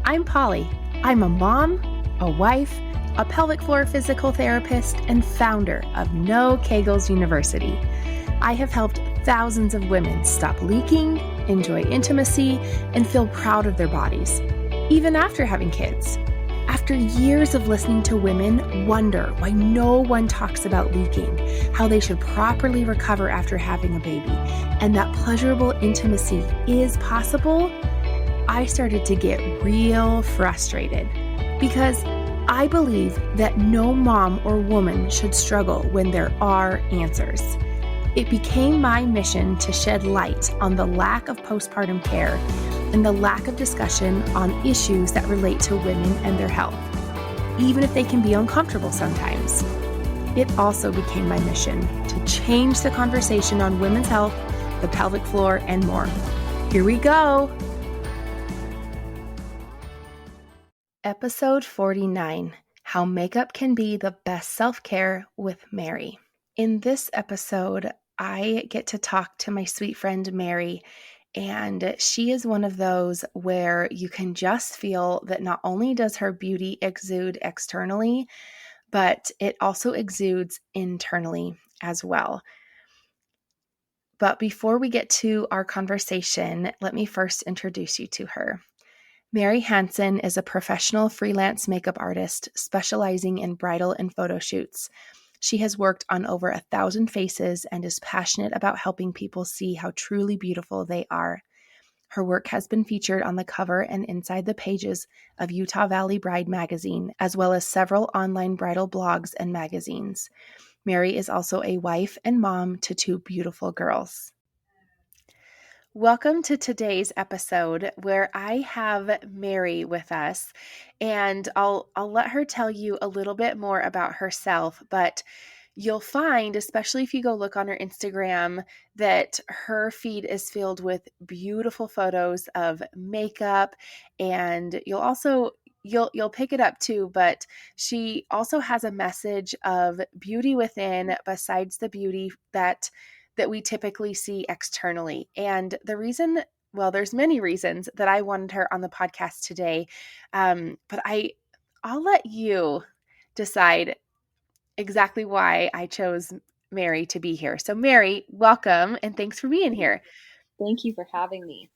I'm Polly. I'm a mom, a wife, a pelvic floor physical therapist, and founder of No Kegels University. I have helped thousands of women stop leaking, enjoy intimacy, and feel proud of their bodies, even after having kids. After years of listening to women wonder why no one talks about leaking, how they should properly recover after having a baby, and that pleasurable intimacy is possible, I started to get real frustrated because I believe that no mom or woman should struggle when there are answers. It became my mission to shed light on the lack of postpartum care and the lack of discussion on issues that relate to women and their health, even if they can be uncomfortable sometimes. It also became my mission to change the conversation on women's health, the pelvic floor, and more. Here we go. Episode 49, How Makeup Can Be the Best Self-Care with Merrie. In this episode, I get to talk to my sweet friend Merrie, and she is one of those where you can just feel that not only does her beauty exude externally, but it also exudes internally as well. But before we get to our conversation, let me first introduce you to her. Merrie Hansen is a professional freelance makeup artist specializing in bridal and photo shoots. She has worked on over 1,000 faces and is passionate about helping people see how truly beautiful they are. Her work has been featured on the cover and inside the pages of Utah Valley Bride magazine, as well as several online bridal blogs and magazines. Merrie is also a wife and mom to 2 beautiful girls. Welcome to today's episode where I have Merrie with us, and I'll let her tell you a little bit more about herself, but you'll find, especially if you go look on her Instagram, that her feed is filled with beautiful photos of makeup, and you'll pick it up too, but she also has a message of beauty within besides the beauty that we typically see externally. And the reason, well, there's many reasons that I wanted her on the podcast today, but I'll let you decide exactly why I chose Merrie to be here. So Merrie, welcome, and thanks for being here. Thank you for having me.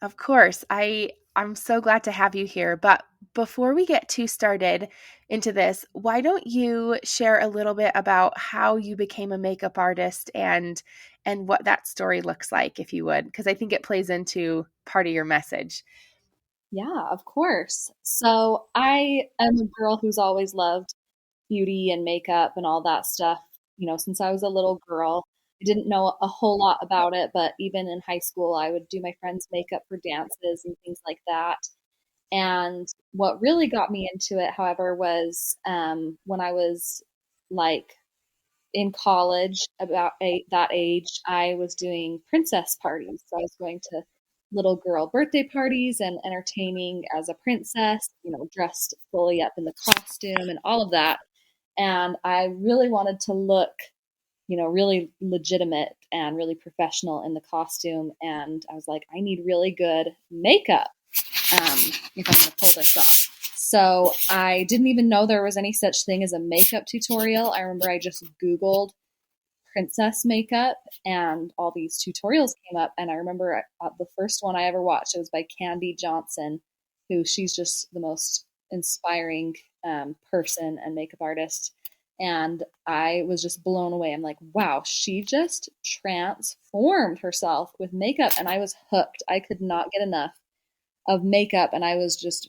Of course, I'm so glad to have you here. But before we get too started into this, why don't you share a little bit about how you became a makeup artist and what that story looks like, if you would, because I think it plays into part of your message. Yeah, of course. So I am a girl who's always loved beauty and makeup and all that stuff, since I was a little girl. I didn't know a whole lot about it, but even in high school, I would do my friends' makeup for dances and things like that. And what really got me into it, however, was when I was like in college, about that age, I was doing princess parties. So I was going to little girl birthday parties and entertaining as a princess, dressed fully up in the costume and all of that. And I really wanted to look, really legitimate and really professional in the costume. And I was like, I need really good makeup if I'm going to pull this off. So I didn't even know there was any such thing as a makeup tutorial. I remember I just Googled princess makeup and all these tutorials came up. And I remember the first one I ever watched, it was by Candy Johnson, who she's just the most inspiring person and makeup artist. And I was just blown away. I'm like, wow, she just transformed herself with makeup. And I was hooked. I could not get enough of makeup. And I was just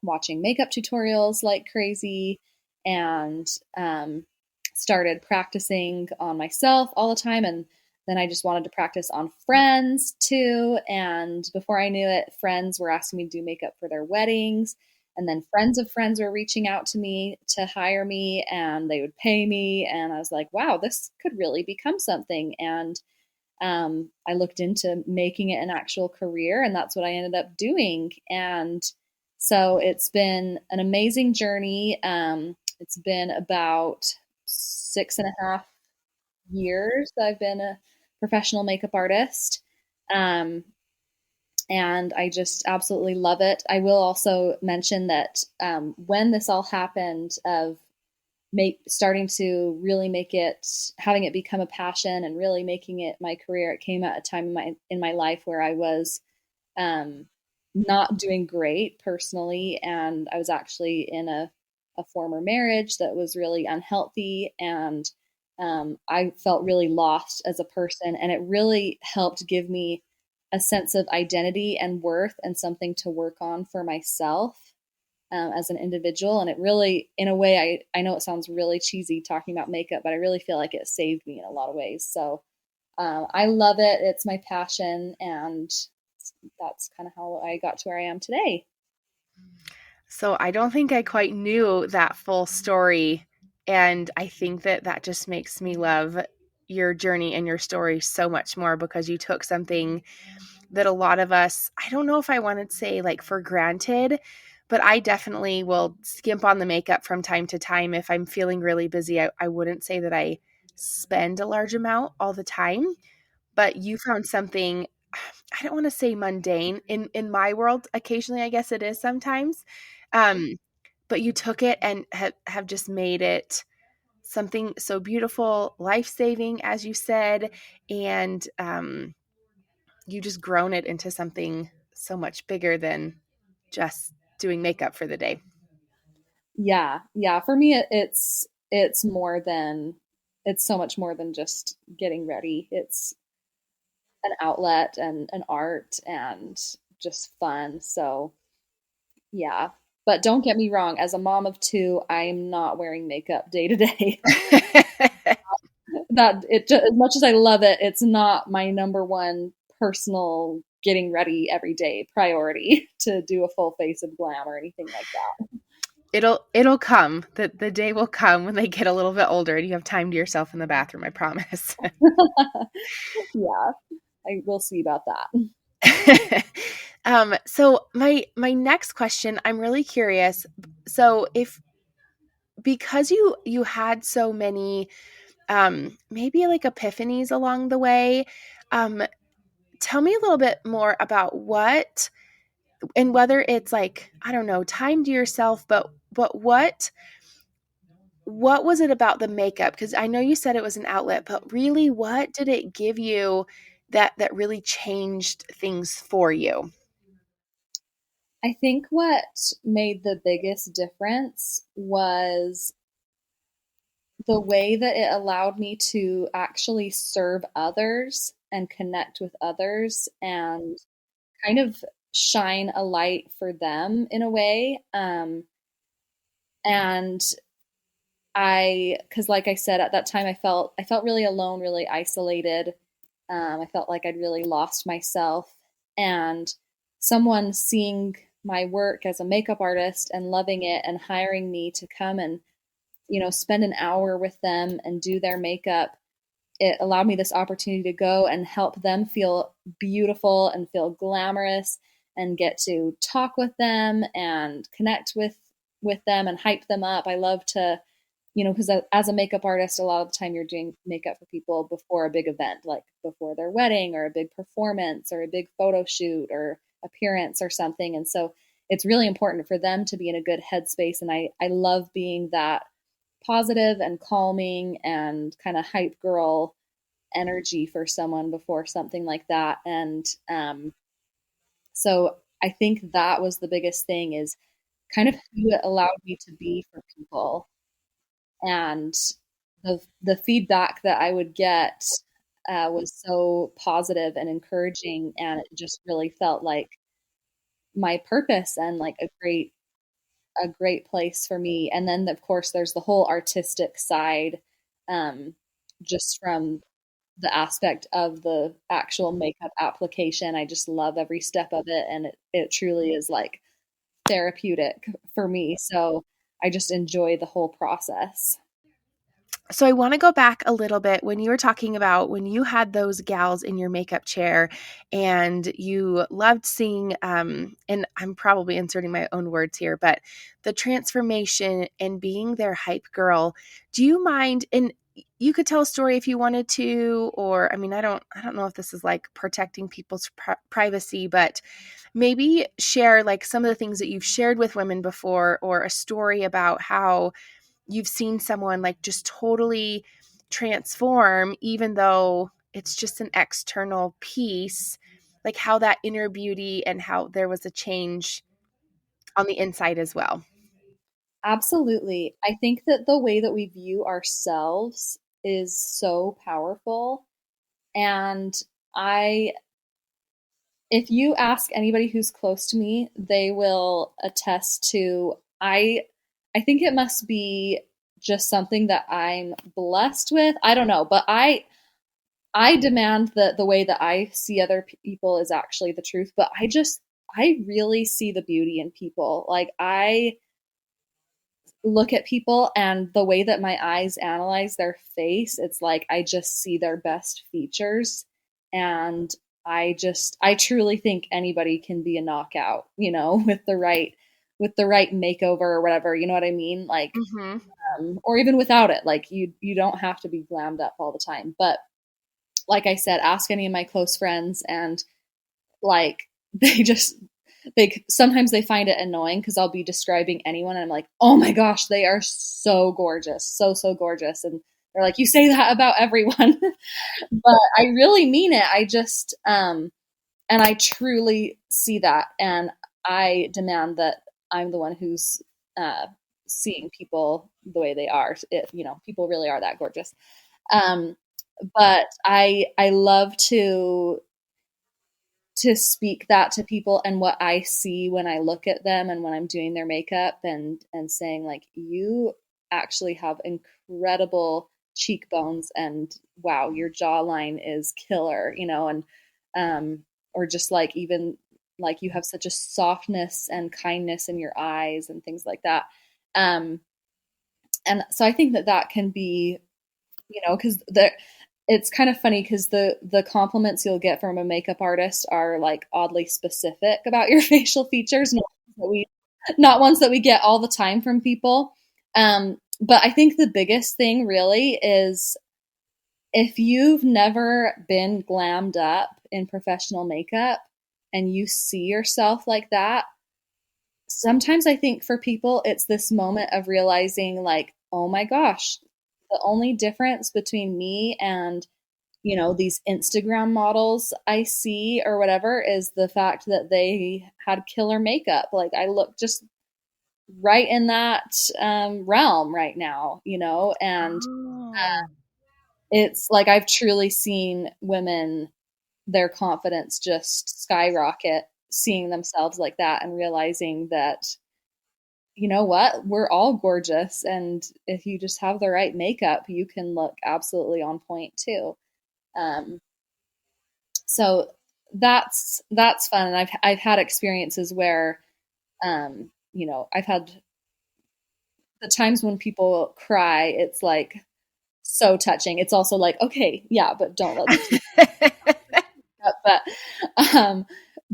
watching makeup tutorials like crazy and started practicing on myself all the time. And then I just wanted to practice on friends too. And before I knew it, friends were asking me to do makeup for their weddings. And then friends of friends were reaching out to me to hire me and they would pay me. And I was like, wow, this could really become something. And I looked into making it an actual career, and that's what I ended up doing. And so it's been an amazing journey. It's been about 6.5 years that I've been a professional makeup artist. and I just absolutely love it. I will also mention that when this all happened, of starting to really make it, having it become a passion and really making it my career, it came at a time in my life where I was um, not doing great personally, and I was actually in a former marriage that was really unhealthy, and I felt really lost as a person, and it really helped give me a sense of identity and worth and something to work on for myself as an individual. And it really, in a way, I know it sounds really cheesy talking about makeup, but I really feel like it saved me in a lot of ways. So I love it. It's my passion, and that's kind of how I got to where I am today. So I don't think I quite knew that full story. And I think that that just makes me love your journey and your story so much more, because you took something that a lot of us, I don't know if I want to say like for granted, but I definitely will skimp on the makeup from time to time. If I'm feeling really busy, I wouldn't say that I spend a large amount all the time, but you found something, I don't want to say mundane in my world. Occasionally, I guess it is sometimes. Um, but you took it and have just made it something so beautiful, life-saving, as you said, and you just grown it into something so much bigger than just doing makeup for the day. Yeah, yeah. For me, it's more than, it's so much more than just getting ready. It's an outlet and an art and just fun. So yeah. But don't get me wrong, as a mom of two, I am not wearing makeup day to day. That it just, as much as I love it, it's not my number one personal getting ready every day priority to do a full face of glam or anything like that. It'll come. The day will come when they get a little bit older and you have time to yourself in the bathroom, I promise. Yeah, I will see about that. So my next question, I'm really curious. So if, because you had so many maybe like epiphanies along the way, um tell me a little bit more about what, and whether it's like, I don't know, time to yourself, but what was it about the makeup? Because I know you said it was an outlet, but really, what did it give you that really changed things for you? I think what made the biggest difference was the way that it allowed me to actually serve others and connect with others and kind of shine a light for them in a way. And because like I said, at that time, I felt really alone, really isolated. I felt like I'd really lost myself, and someone seeing my work as a makeup artist and loving it and hiring me to come and spend an hour with them and do their makeup, it allowed me this opportunity to go and help them feel beautiful and feel glamorous and get to talk with them and connect with them and hype them up. I love to, because as a makeup artist, a lot of the time you're doing makeup for people before a big event, like before their wedding or a big performance or a big photo shoot or appearance or something. And so it's really important for them to be in a good headspace. And I love being that positive and calming and kind of hype girl energy for someone before something like that. And so I think that was the biggest thing, is kind of who it allowed me to be for people. And the feedback that I would get was so positive and encouraging, and it just really felt like my purpose and like a great place for me. And then of course there's the whole artistic side, um, just from the aspect of the actual makeup application. I just love every step of it, and it truly is like therapeutic for me. So I just enjoy the whole process. So I want to go back a little bit when you were talking about when you had those gals in your makeup chair and you loved seeing, and I'm probably inserting my own words here, but the transformation and being their hype girl. Do you mind? And you could tell a story if you wanted to, or I mean, I don't know if this is like protecting people's privacy, but maybe share like some of the things that you've shared with women before, or a story about how you've seen someone like just totally transform, even though it's just an external piece, like how that inner beauty and how there was a change on the inside as well. Absolutely. I think that the way that we view ourselves is so powerful. And I, if you ask anybody who's close to me, they will attest to I think it must be just something that I'm blessed with. I don't know, but I demand that the way that I see other people is actually the truth, but I really see the beauty in people. Like I look at people and the way that my eyes analyze their face, it's like I just see their best features. And I truly think anybody can be a knockout, with the right makeover or whatever, you know what I mean? Like, Mm-hmm. or even without it, like you don't have to be glammed up all the time. But like I said, ask any of my close friends and like they just they sometimes they find it annoying because I'll be describing anyone and I'm like, oh my gosh, they are so gorgeous, so gorgeous, and they're like, you say that about everyone, but I really mean it. I just and I truly see that, and I demand that I'm the one who's uh, seeing people the way they are. People really are that gorgeous. Um, but I love to speak that to people and what I see when I look at them and when I'm doing their makeup and saying like, you actually have incredible cheekbones and wow, your jawline is killer, and or just like even like you have such a softness and kindness in your eyes and things like that. Um, and so I think that that can be, because it's kind of funny because the compliments you'll get from a makeup artist are like oddly specific about your facial features, not ones that we get all the time from people. But I think the biggest thing really is if you've never been glammed up in professional makeup and you see yourself like that, sometimes I think for people it's this moment of realizing like, oh my gosh, the only difference between me and these Instagram models I see or whatever is the fact that they had killer makeup. Like I look just right in that realm right now, and Oh. it's like I've truly seen women, their confidence just skyrocket seeing themselves like that and realizing that, you know what, we're all gorgeous. And if you just have the right makeup, you can look absolutely on point too. Um, so that's fun. And I've had experiences where, I've had the times when people cry, it's like so touching. It's also like, okay, yeah, but don't let's but um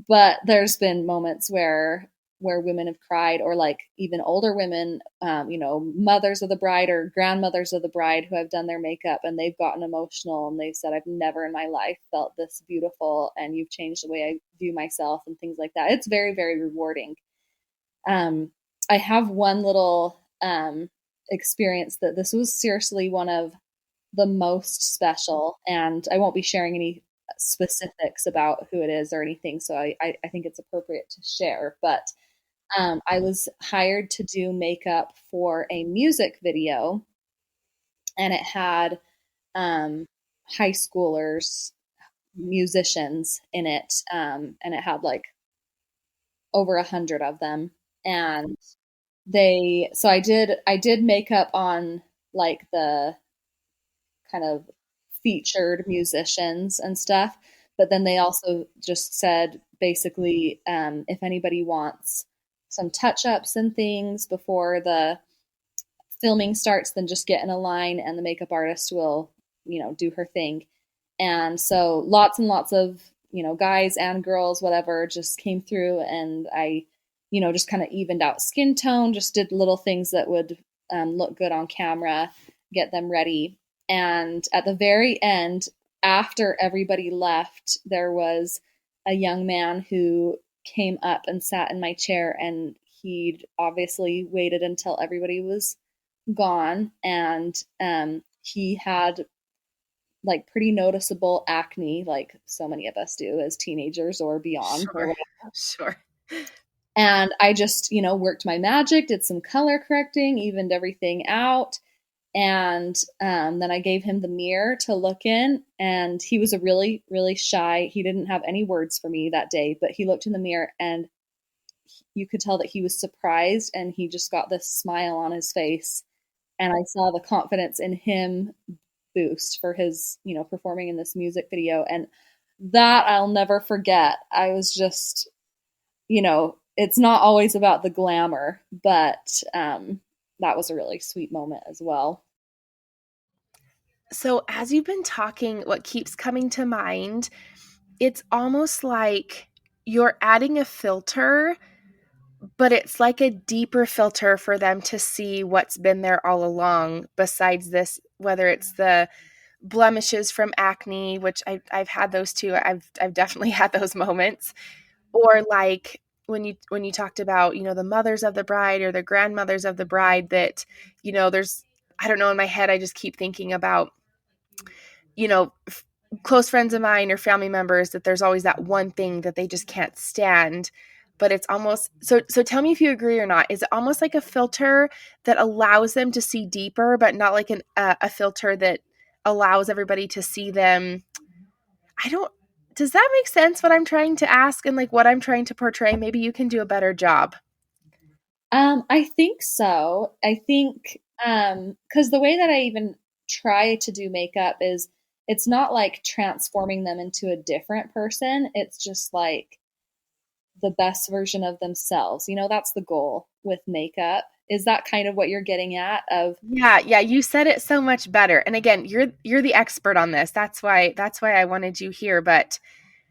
but there's been moments where women have cried, or like even older women, mothers of the bride or grandmothers of the bride who have done their makeup and they've gotten emotional and they've said, I've never in my life felt this beautiful and you've changed the way I view myself and things like that. It's very, very rewarding. um I have one little experience that this was seriously one of the most special, and I won't be sharing any specifics about who it is or anything, so I think it's appropriate to share. But I was hired to do makeup for a music video, and it had um, high schoolers, musicians in it, and it had like over 100 of them. And so I did makeup on like the kind of featured musicians and stuff. But then they also just said basically, if anybody wants some touch ups and things before the filming starts, then just get in a line and the makeup artist will, do her thing. And so lots and lots of, guys and girls, whatever, just came through, and I, just kind of evened out skin tone, just did little things that would look good on camera, get them ready. And at the very end, after everybody left, there was a young man who came up and sat in my chair, and he'd obviously waited until everybody was gone. And he had like pretty noticeable acne, like so many of us do as teenagers or beyond or Sure. whatever. Sure. And I just, worked my magic, did some color correcting, evened everything out. And then I gave him the mirror to look in, and he was a really, really shy. He didn't have any words for me that day, but he looked in the mirror, and you could tell that he was surprised, and he just got this smile on his face. And I saw the confidence in him boost for his, performing in this music video. And that I'll never forget. I was just, it's not always about the glamour, but that was a really sweet moment as well. So as you've been talking, what keeps coming to mind, it's almost like you're adding a filter, but it's like a deeper filter for them to see what's been there all along besides this, whether it's the blemishes from acne, which I've had those too. I've definitely had those moments. Or like when you talked about, the mothers of the bride or the grandmothers of the bride that, there's, I don't know, in my head, I just keep thinking about, close friends of mine or family members that there's always that one thing that they just can't stand. But it's almost so tell me if you agree or not. Is it almost like a filter that allows them to see deeper, but not like a filter that allows everybody to see them? Does that make sense what I'm trying to ask and like what I'm trying to portray? Maybe you can do a better job. I think so. I think because the way that I even try to do makeup is it's not like transforming them into a different person. It's just like the best version of themselves. That's the goal with makeup. Is that kind of what you're getting at of Yeah, you said it so much better. And again, you're the expert on this. That's why I wanted you here, but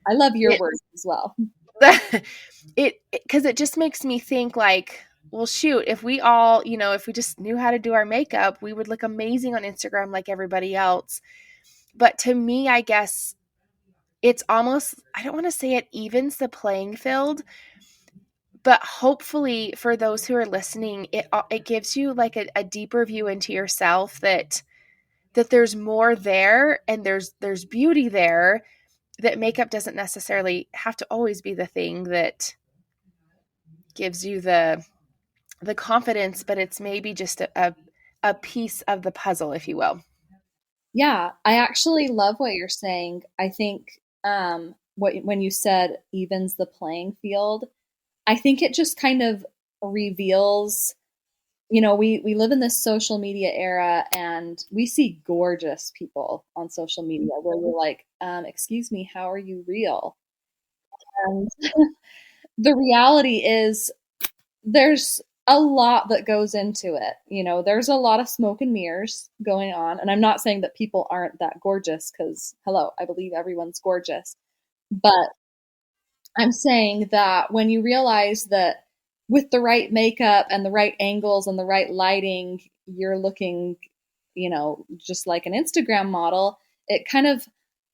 I love your it words as well. it because it just makes me think like, well, shoot, if we all, if we just knew how to do our makeup, we would look amazing on Instagram like everybody else. But to me, I guess it's almost, I don't want to say it evens the playing field, but hopefully for those who are listening, it gives you like a deeper view into yourself that there's more there and there's beauty there, that makeup doesn't necessarily have to always be the thing that gives you the confidence, but it's maybe just a piece of the puzzle, if you will. Yeah, I actually love what you're saying. I think when you said evens the playing field, I think it just kind of reveals, we live in this social media era, and we see gorgeous people on social media where we're like, excuse me, how are you real? And the reality is there's a lot that goes into it. There's a lot of smoke and mirrors going on. And I'm not saying that people aren't that gorgeous, because, hello, I believe everyone's gorgeous. But I'm saying that when you realize that with the right makeup and the right angles and the right lighting, you're looking, just like an Instagram model, it kind of,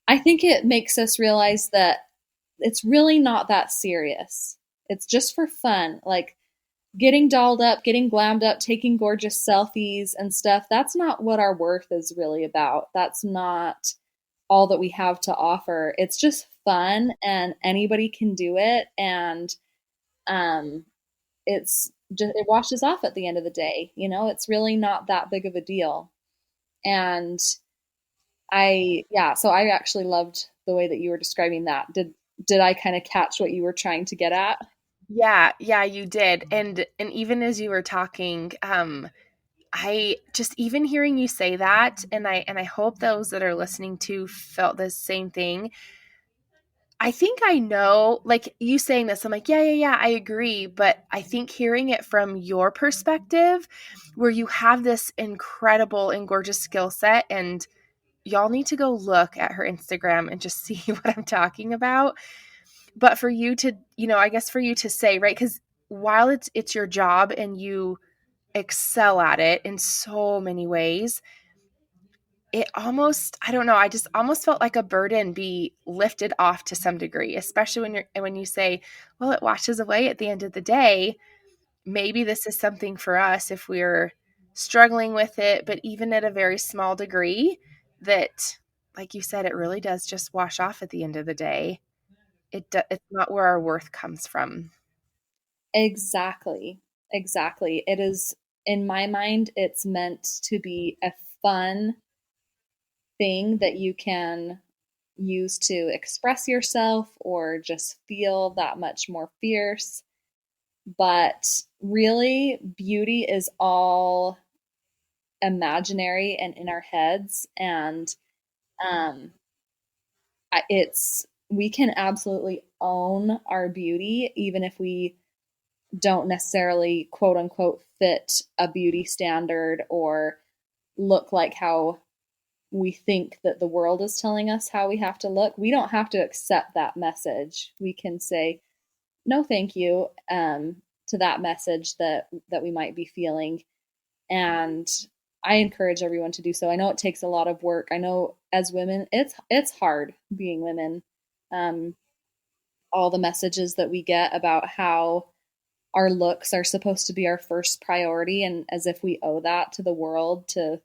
I think it makes us realize that it's really not that serious. It's just for fun. Like, getting dolled up, getting glammed up, taking gorgeous selfies and stuff, that's not what our worth is really about. That's not all that we have to offer. It's just fun, and anybody can do it. And it's just, it washes off at the end of the day. It's really not that big of a deal. And so I actually loved the way that you were describing that. Did I kind of catch what you were trying to get at? Yeah, you did. And even as you were talking, I just, even hearing you say that, and I hope those that are listening to felt the same thing. I think I know, like you saying this, I'm like, yeah, I agree. But I think hearing it from your perspective, where you have this incredible and gorgeous skill set, and y'all need to go look at her Instagram and just see what I'm talking about. But for you to, I guess for you to say, right, because while it's your job and you excel at it in so many ways, it almost, I don't know, I just almost felt like a burden be lifted off to some degree, especially when you say, well, it washes away at the end of the day. Maybe this is something for us if we're struggling with it, but even at a very small degree, that, like you said, it really does just wash off at the end of the day. It's not where our worth comes from. Exactly. Exactly. It is, in my mind, it's meant to be a fun thing that you can use to express yourself or just feel that much more fierce. But really, beauty is all imaginary and in our heads. And um, we can absolutely own our beauty, even if we don't necessarily quote unquote fit a beauty standard or look like how we think that the world is telling us how we have to look. We don't have to accept that message. We can say no thank you, to that message that we might be feeling. And I encourage everyone to do so. I know it takes a lot of work. I know as women it's hard being women. um, all the messages that we get about how our looks are supposed to be our first priority, and as if we owe that to the world to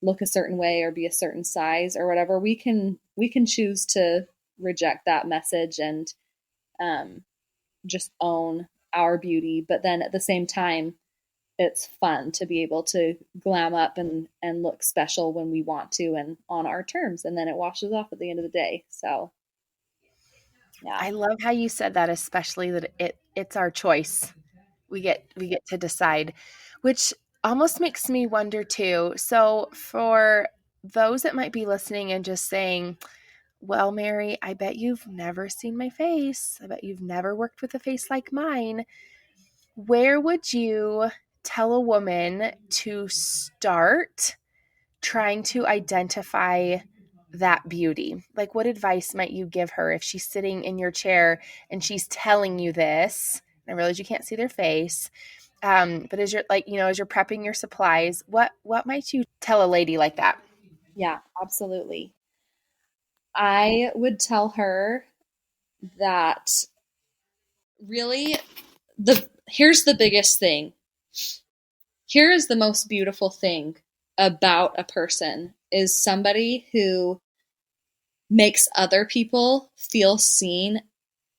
look a certain way or be a certain size or whatever. We can choose to reject that message and um, just own our beauty. But then at the same time, it's fun to be able to glam up and look special when we want to and on our terms, and then it washes off at the end of the day. So yeah. I love how you said that, especially that it's our choice. We get to decide, which almost makes me wonder too. So for those that might be listening and just saying, well, Merrie, I bet you've never seen my face. I bet you've never worked with a face like mine. Where would you tell a woman to start trying to identify that beauty? Like, what advice might you give her if she's sitting in your chair and she's telling you this? I realize you can't see their face, but as you're, like, as you're prepping your supplies, what might you tell a lady like that? Yeah, absolutely. I would tell her that really the here's the biggest thing. Here is the most beautiful thing about a person is somebody who makes other people feel seen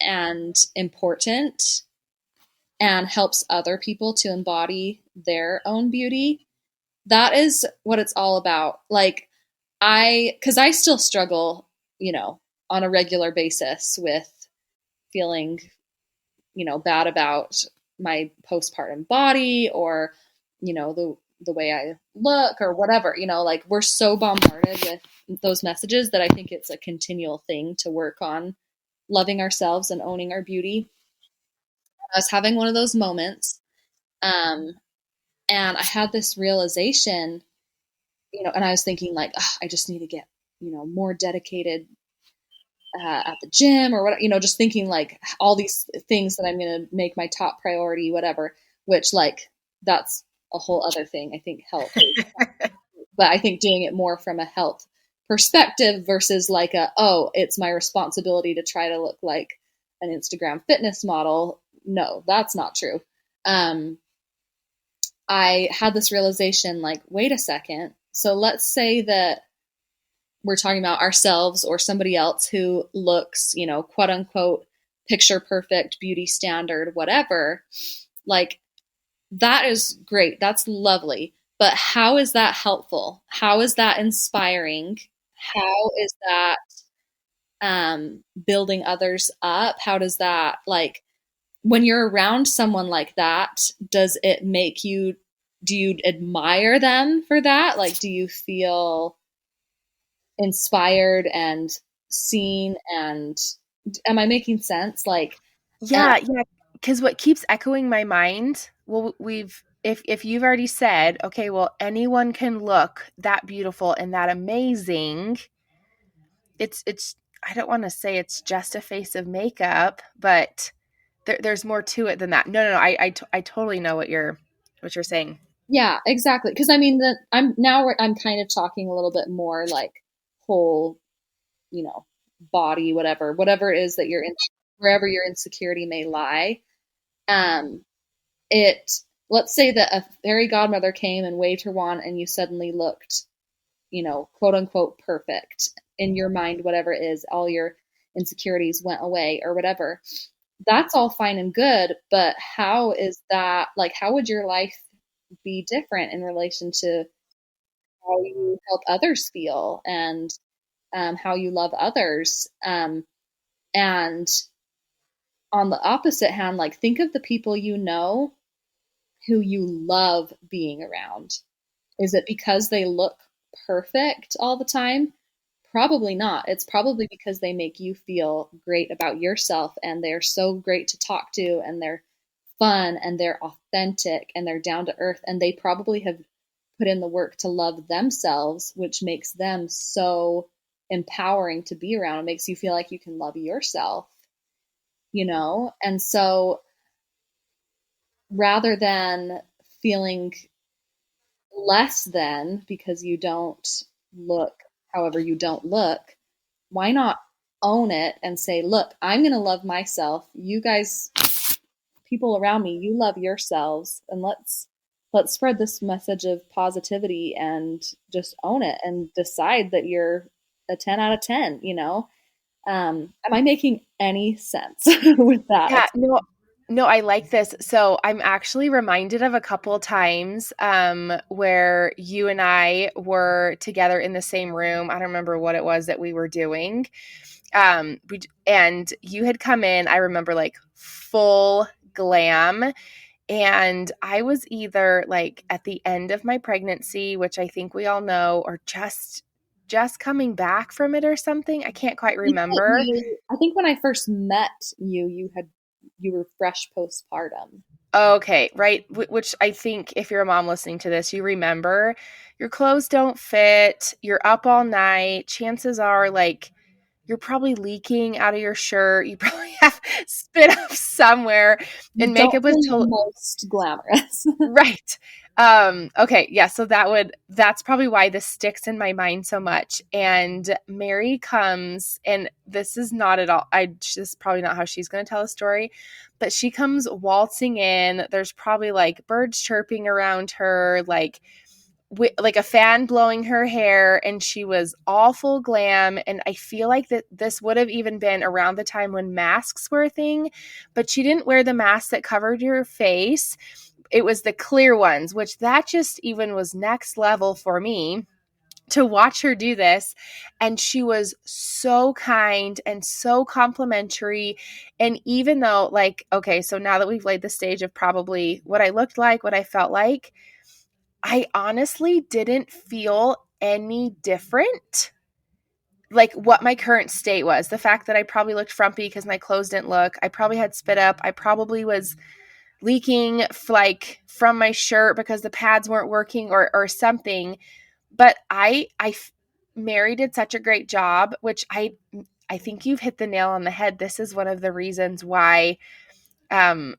and important and helps other people to embody their own beauty. That is what it's all about. Like, because I still struggle, on a regular basis with feeling, bad about my postpartum body or, the way I look or whatever, like we're so bombarded with those messages that I think it's a continual thing to work on loving ourselves and owning our beauty. I was having one of those moments, um, and I had this realization, and I was thinking like, I just need to get, more dedicated at the gym or what, just thinking like all these things that I'm going to make my top priority, whatever, which like that's a whole other thing. I think health is, but I think doing it more from a health perspective versus like it's my responsibility to try to look like an Instagram fitness model. No, that's not true. Um, I had this realization like, wait a second. So let's say that we're talking about ourselves or somebody else who looks, quote unquote, picture perfect, beauty standard, whatever. Like, that is great. That's lovely. But how is that helpful? How is that inspiring? How is that building others up? How does that, like, when you're around someone like that, does it make you, do you admire them for that? Like, do you feel inspired and seen? And am I making sense? Like, Yeah, yeah. Because what keeps echoing my mind, well, if you've already said, okay, well, anyone can look that beautiful and that amazing. It's I don't want to say it's just a face of makeup, but there's more to it than that. No, I totally know what you're saying. Yeah, exactly. Because I mean, I'm kind of talking a little bit more like whole, you know, body, whatever it is that you're in, wherever your insecurity may lie. Um, it let's say that a fairy godmother came and waved her wand, and you suddenly looked, quote unquote perfect in your mind, whatever it is, all your insecurities went away or whatever. That's all fine and good, but how is that like? How would your life be different in relation to how you help others feel and how you love others. And on the opposite hand, like think of the people you know who you love being around. Is it because they look perfect all the time? Probably not. It's probably because they make you feel great about yourself and they're so great to talk to and they're fun and they're authentic and they're down to earth and they probably have put in the work to love themselves, which makes them so empowering to be around. It makes you feel like you can love yourself, And so rather than feeling less than because you don't look however you don't look, why not own it and say, look, I'm going to love myself. You guys, people around me, you love yourselves, and let's spread this message of positivity and just own it and decide that you're a 10 out of 10, am I making any sense with that? Yeah, no, I like this. So I'm actually reminded of a couple times where you and I were together in the same room. I don't remember what it was that we were doing. And you had come in, I remember, like full glam. And I was either like at the end of my pregnancy, which I think we all know, or just coming back from it or something. I can't quite remember. I think when I first met you, you were fresh postpartum. Okay, right. Which I think if you're a mom listening to this, you remember your clothes don't fit, you're up all night. Chances are, like, you're probably leaking out of your shirt. You probably have spit up somewhere, You and don't makeup was feel your most glamorous. right. Okay, yeah, so that's probably why this sticks in my mind so much. And Merrie comes, and this is not at all, this is probably not how she's going to tell a story, but she comes waltzing in. There's probably like birds chirping around her, like a fan blowing her hair, and she was all full glam. And I feel like that this would have even been around the time when masks were a thing, but she didn't wear the mask that covered your face. It was the clear ones, which that just even was next level for me to watch her do this. And she was so kind and so complimentary. And even though, like, okay, so now that we've laid the stage of probably what I looked like, what I felt like, I honestly didn't feel any different. Like what my current state was. The fact that I probably looked frumpy because my clothes didn't look. I probably had spit up. I probably was leaking like from my shirt because the pads weren't working or something. But Merrie did such a great job, which I think you've hit the nail on the head. This is one of the reasons why I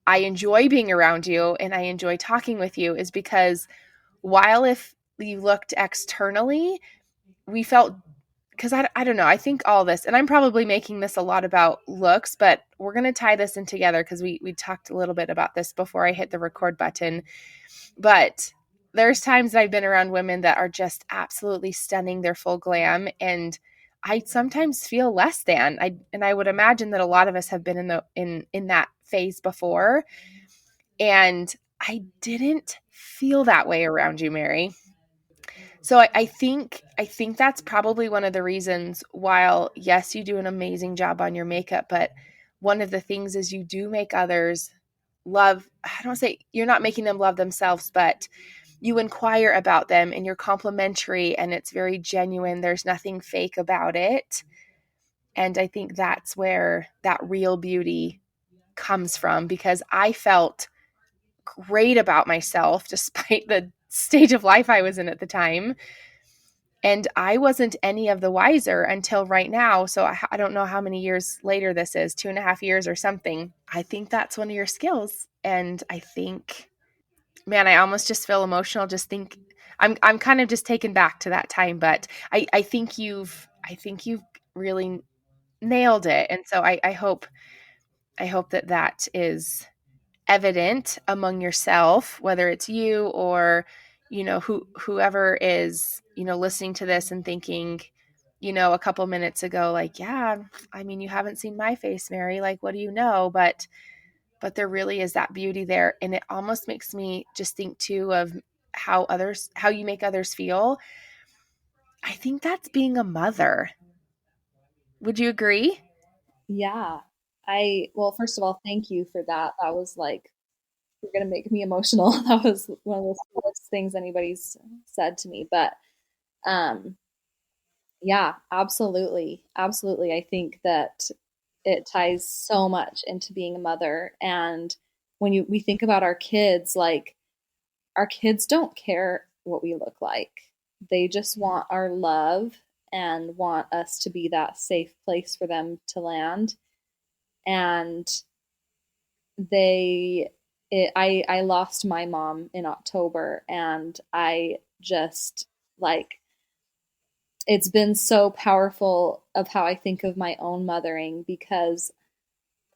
enjoy being around you and I enjoy talking with you, is because while if you looked externally, we felt, because I don't know, I think all this, and I'm probably making this a lot about looks, but we're going to tie this in together because we talked a little bit about this before I hit the record button. But there's times that I've been around women that are just absolutely stunning, they're full glam, and I sometimes feel less than. I would imagine that a lot of us have been in that phase before, and I didn't feel that way around you, Merrie. So I think that's probably one of the reasons. While yes, you do an amazing job on your makeup, but one of the things is you do make others love. I don't say you're not making them love themselves, but you inquire about them and you're complimentary and it's very genuine. There's nothing fake about it. And I think that's where that real beauty comes from, because I felt great about myself despite the stage of life I was in at the time. And I wasn't any of the wiser until right now. So I don't know how many years later this is, 2.5 years or something. I think that's one of your skills. And I think man, I almost just feel emotional. Just think, I'm kind of just taken back to that time, but I think you've really nailed it. And so I hope that that is evident among yourself, whether it's you or, whoever is, listening to this and thinking, a couple minutes ago, like, yeah, I mean, you haven't seen my face, Merrie, like, what do you know? But there really is that beauty there. And it almost makes me just think too of how you make others feel. I think that's being a mother. Would you agree? Yeah. Well, first of all, thank you for that. That was like, you're going to make me emotional. That was one of the sweetest things anybody's said to me. But um, yeah, absolutely. Absolutely. I think that it ties so much into being a mother. And when we think about our kids, like our kids don't care what we look like. They just want our love and want us to be that safe place for them to land. And I lost my mom in October, and I just like, it's been so powerful of how I think of my own mothering, because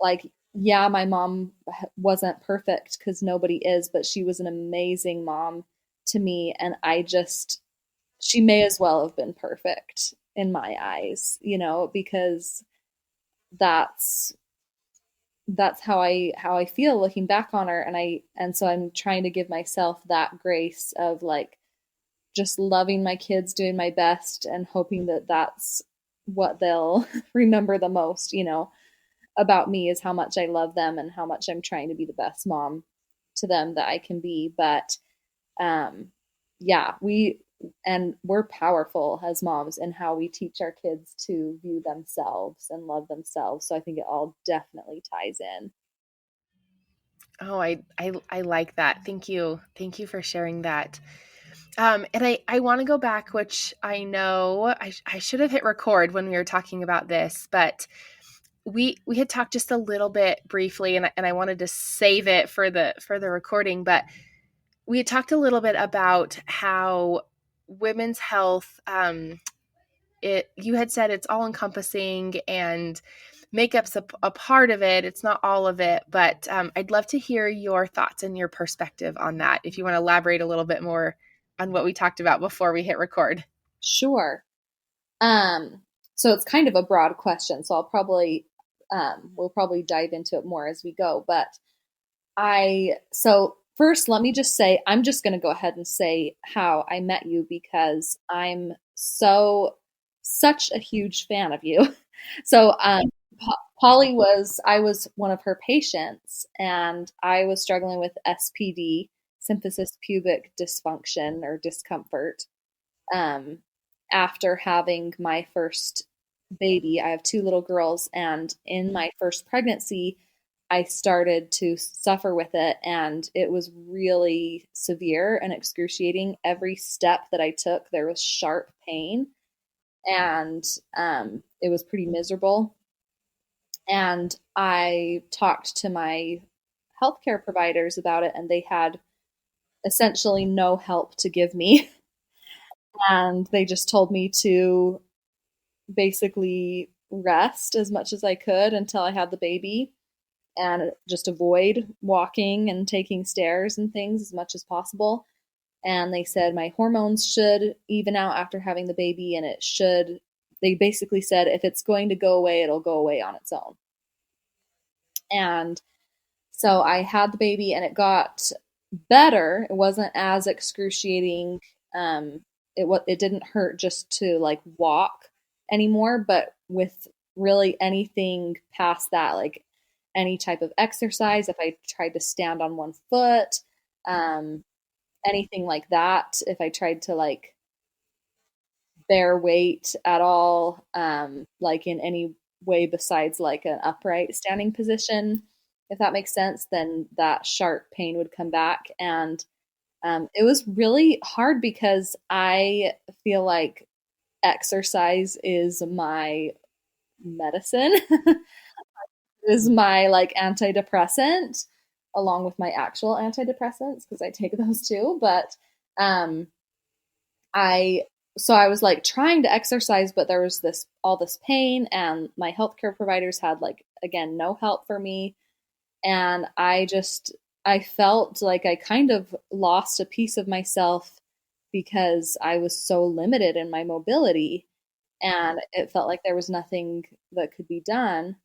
like, yeah, my mom wasn't perfect, because nobody is, but she was an amazing mom to me. And she may as well have been perfect in my eyes, because that's how I feel looking back on her. And so I'm trying to give myself that grace of like just loving my kids, doing my best, and hoping that that's what they'll remember the most, about me, is how much I love them and how much I'm trying to be the best mom to them that I can be. But um yeah, we're powerful as moms in how we teach our kids to view themselves and love themselves. So I think it all definitely ties in. Oh, I like that. Thank you. Thank you for sharing that. And I want to go back, which I know I should have hit record when we were talking about this, but we had talked just a little bit briefly, and I wanted to save it for the recording, but we had talked a little bit about how women's health, you had said it's all encompassing, and makeup's a part of it. It's not all of it, but I'd love to hear your thoughts and your perspective on that. If you want to elaborate a little bit more on what we talked about before we hit record. Sure. Um, so it's kind of a broad question, so we'll probably dive into it more as we go. But so first, let me just say, I'm just going to go ahead and say how I met you, because I'm such a huge fan of you. So, I was one of her patients, and I was struggling with SPD, symphysis pubic dysfunction or discomfort, um, after having my first baby. I have two little girls, and in my first pregnancy, I started to suffer with it, and it was really severe and excruciating. Every step that I took, there was sharp pain, and it was pretty miserable. And I talked to my healthcare providers about it, and they had essentially no help to give me. And they just told me to basically rest as much as I could until I had the baby, and just avoid walking and taking stairs and things as much as possible. And they said my hormones should even out after having the baby, and they basically said if it's going to go away, it'll go away on its own. And so I had the baby, and it got better. It wasn't as excruciating. It didn't hurt just to like walk anymore, but with really anything past that, like any type of exercise, if I tried to stand on one foot, um, anything like that, if I tried to like bear weight at all, like in any way besides like an upright standing position, if that makes sense, then that sharp pain would come back. And it was really hard, because I feel like exercise is my medicine, is my like antidepressant. along with my actual antidepressants, because I take those too. But um, I so I was like trying to exercise, but there was all this pain, and my healthcare providers had like again no help for me, and I felt like I kind of lost a piece of myself because I was so limited in my mobility, and it felt like there was nothing that could be done.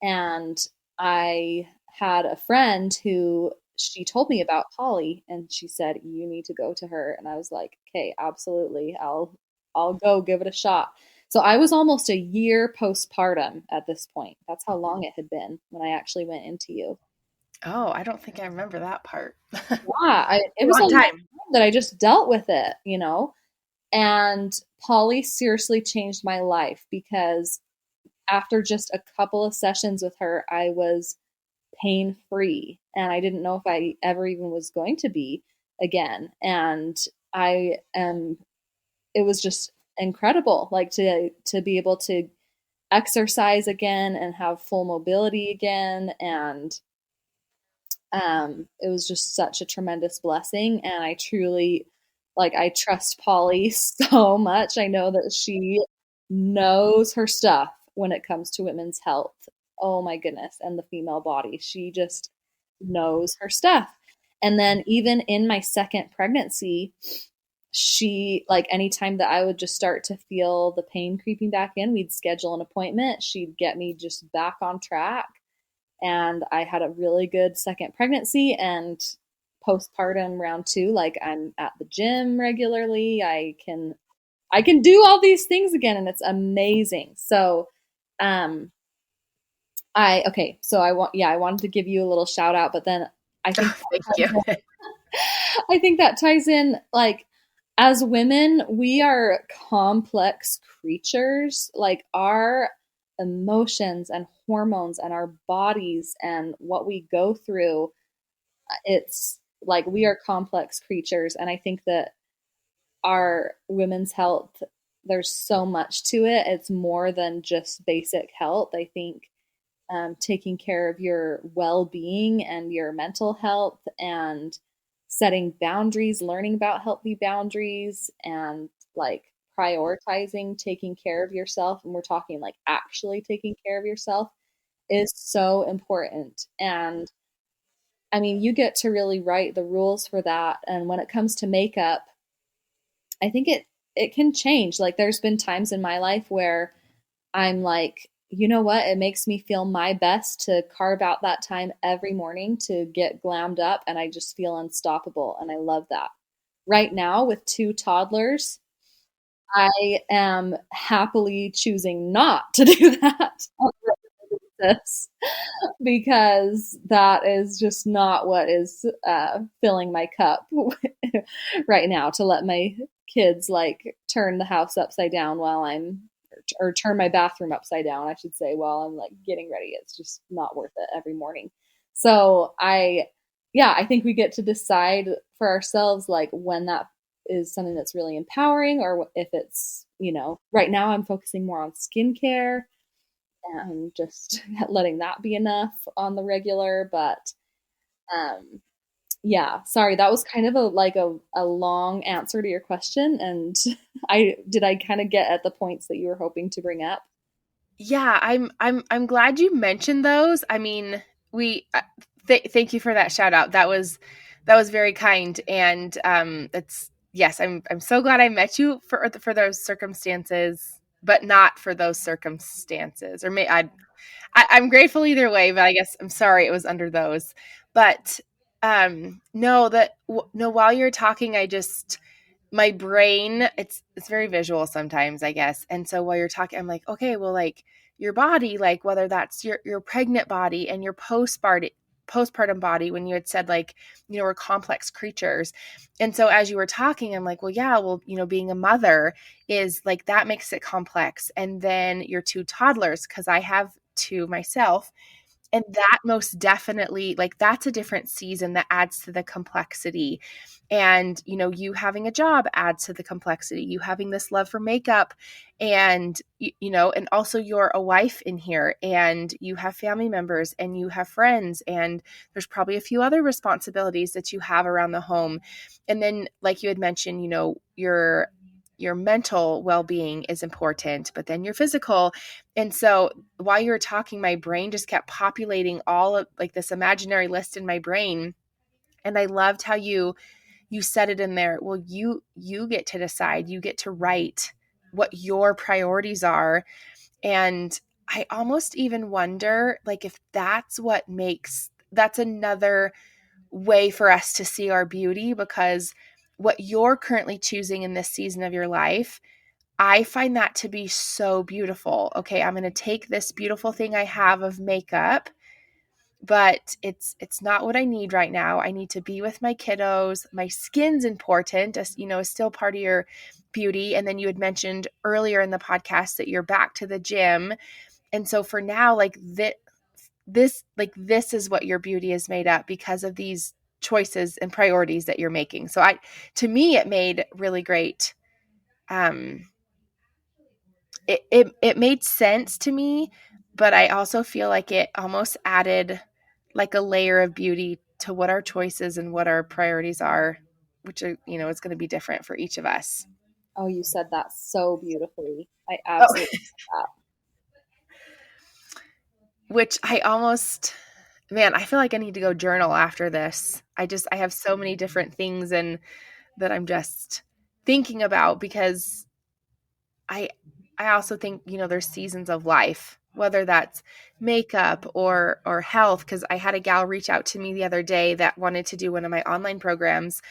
And I had a friend who she told me about Polly, and she said you need to go to her, and I was like, okay, absolutely, I'll go give it a shot. So I was almost a year postpartum at this point. That's how long it had been when I actually went into you. Oh, I don't think I remember that part. Yeah, it was a Long long time. time that I just dealt with it, you know. And Polly seriously changed my life because after just a couple of sessions with her, I was pain free. And I didn't know if I ever even was going to be again. And it was just incredible, like to be able to exercise again and have full mobility again. And it was just such a tremendous blessing. And I truly, like, I trust Polly so much. I know that she knows her stuff when it comes to women's health. Oh my goodness. And the female body. She just knows her stuff. And then even in my second pregnancy, she, like, anytime that I would just start to feel the pain creeping back in, we'd schedule an appointment. She'd get me just back on track, and I had a really good second pregnancy. And postpartum round two, like, I'm at the gym regularly. I can do all these things again, and it's amazing. So um I okay, so I wanted to give you a little shout out, but then I think Thank you. I think that ties in, like, as women, we are complex creatures. Like, our emotions and hormones and our bodies and what we go through, it's like we are complex creatures. And I think that our women's health, there's so much to it. It's more than just basic health. I think taking care of your well being and your mental health and setting boundaries, learning about healthy boundaries, and like prioritizing taking care of yourself. And we're talking like actually taking care of yourself is so important. And I mean, you get to really write the rules for that. And when it comes to makeup, I think it can change. Like, there's been times in my life where I'm like, you know what? It makes me feel my best to carve out that time every morning to get glammed up, and I just feel unstoppable, and I love that. Right now, with two toddlers, I am happily choosing not to do that on a regular basis, because that is just not what is filling my cup right now, to let my kids like turn the house upside down while I'm or turn my bathroom upside down, I should say, while I'm like getting ready. It's just not worth it every morning. So I think we get to decide for ourselves, like, when that is something that's really empowering, or if it's, right now I'm focusing more on skincare and just letting that be enough on the regular. But um, yeah, sorry, that was kind of a long answer to your question. And I kind of get at the points that you were hoping to bring up? Yeah, I'm glad you mentioned those. I mean, we thank you for that shout out. That was very kind, and it's yes, I'm so glad I met you for those circumstances, but not for those circumstances. Or I'm grateful either way, but I guess I'm sorry it was under those. But no, no. While you're talking, my brain, it's very visual sometimes, I guess. And so while you're talking, I'm like, okay, well, like your body, like whether that's your pregnant body and your postpartum body, when you had said, like, we're complex creatures. And so as you were talking, I'm like, well, yeah, well, being a mother is like, that makes it complex. And then your two toddlers, because I have two myself, And that most definitely, like, that's a different season that adds to the complexity. And, you having a job adds to the complexity. You having this love for makeup, and, and also you're a wife in here, and you have family members, and you have friends, and there's probably a few other responsibilities that you have around the home. And then, like you had mentioned, your mental well-being is important, but then your physical. And so while you were talking, my brain just kept populating all of, like, this imaginary list in my brain. And I loved how you said it in there. Well, you get to decide, you get to write what your priorities are. And I almost even wonder, like, if that's another way for us to see our beauty, because what you're currently choosing in this season of your life, I find that to be so beautiful. Okay, I'm going to take this beautiful thing I have of makeup, but it's not what I need right now. I need to be with my kiddos. My skin's important, as is still part of your beauty. And then you had mentioned earlier in the podcast that you're back to the gym. And so for now, like, this is what your beauty is made up, because of these choices and priorities that you're making. So to me, it made really great, it made sense to me, but I also feel like it almost added like a layer of beauty to what our choices and what our priorities are, which are, is going to be different for each of us. Oh, you said that so beautifully. I Oh, absolutely love that. which I almost, man, I feel like I need to go journal after this. I have so many different things and that I'm just thinking about, because I I also think, there's seasons of life, whether that's makeup or health. Because I had a gal reach out to me the other day that wanted to do one of my online programs,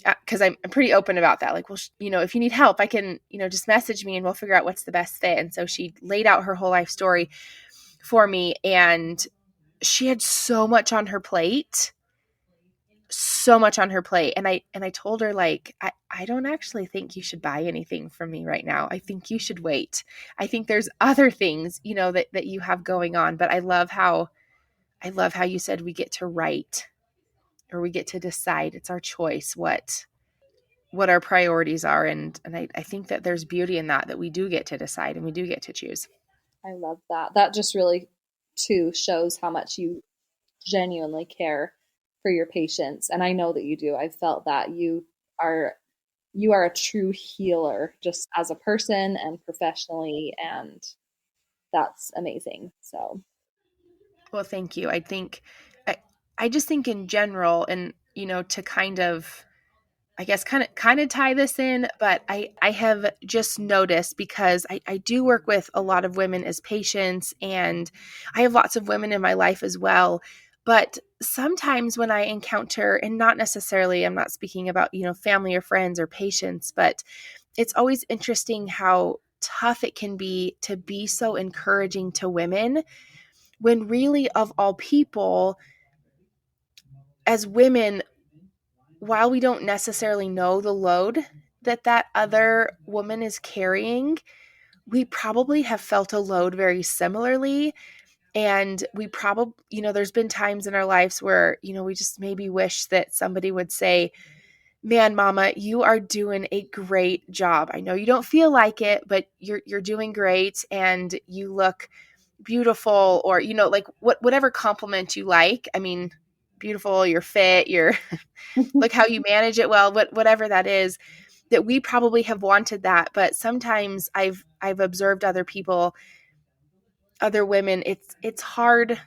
because I'm pretty open about that. Like, well, if you need help, I can, just message me and we'll figure out what's the best fit. And so she laid out her whole life story for me, and she had so much on her plate. And I told her, like, I don't actually think you should buy anything from me right now. I think you should wait. I think there's other things, that you have going on. But I love how you said we get to write, or we get to decide. It's our choice what our priorities are. And I think that there's beauty in that we do get to decide and we do get to choose. I love that. That just really, too, shows how much you genuinely care for your patients. And I know that you do. I've felt that are you are a true healer, just as a person and professionally, and that's amazing. So, Well, thank you. I, I just think in general, and, to kind of, I guess, kind of tie this in, but I have just noticed, because I do work with a lot of women as patients, and I have lots of women in my life as well. But sometimes when I encounter, and not necessarily, I'm not speaking about, family or friends or patients, but it's always interesting how tough it can be to be so encouraging to women, when really, of all people, as women, while we don't necessarily know the load that other woman is carrying, we probably have felt a load very similarly. And we probably, there's been times in our lives where, we just maybe wish that somebody would say, man, mama, you are doing a great job. I know you don't feel like it, but you're doing great, and you look beautiful, or, like, whatever compliment you like. I mean, beautiful, you're fit, you're like, how you manage it well, whatever that is, that we probably have wanted that. But sometimes I've observed other women, it's hard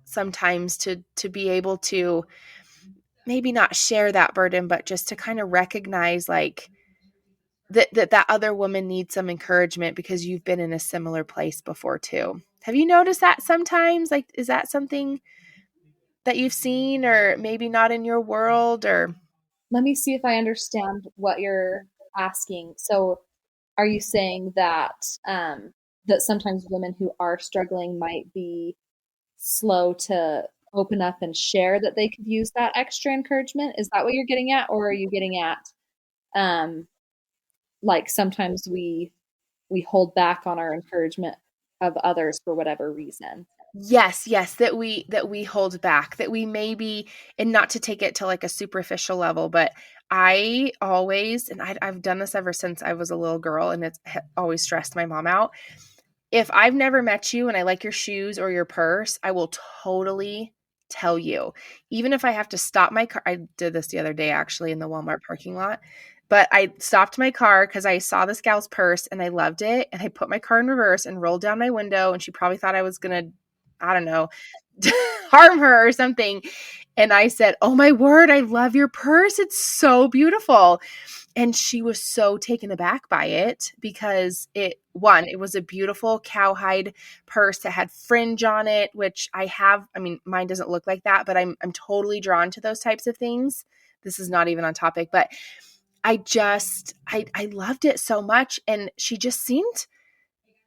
sometimes to be able to maybe not share that burden, but just to kind of recognize, like, that other woman needs some encouragement, because you've been in a similar place before too. Have you noticed that sometimes? Like, is that something that you've seen, or maybe not in your world, or? let me see if I understand what you're asking. So, are you saying that that sometimes women who are struggling might be slow to open up and share that they could use that extra encouragement? Is that what you're getting at, or are you getting at um, like sometimes we hold back on our encouragement of others for whatever reason? Yes, that we hold back, that we maybe, and not to take it to like a superficial level, but I always, and I've done this ever since I was a little girl, and it's always stressed my mom out. If I've never met you and I like your shoes or your purse, I will totally tell you. Even if I have to stop my car. I did this the other day actually in the Walmart parking lot. But I stopped my car because I saw this gal's purse and I loved it. And I put my car in reverse and rolled down my window. And she probably thought I was going to, I don't know, harm her or something. And I said, "Oh my word, I love your purse. It's so beautiful." And she was so taken aback by it because it was a beautiful cowhide purse that had fringe on it, which I have. I mean, mine doesn't look like that, but I'm totally drawn to those types of things. This is not even on topic, but I loved it so much. And she just seemed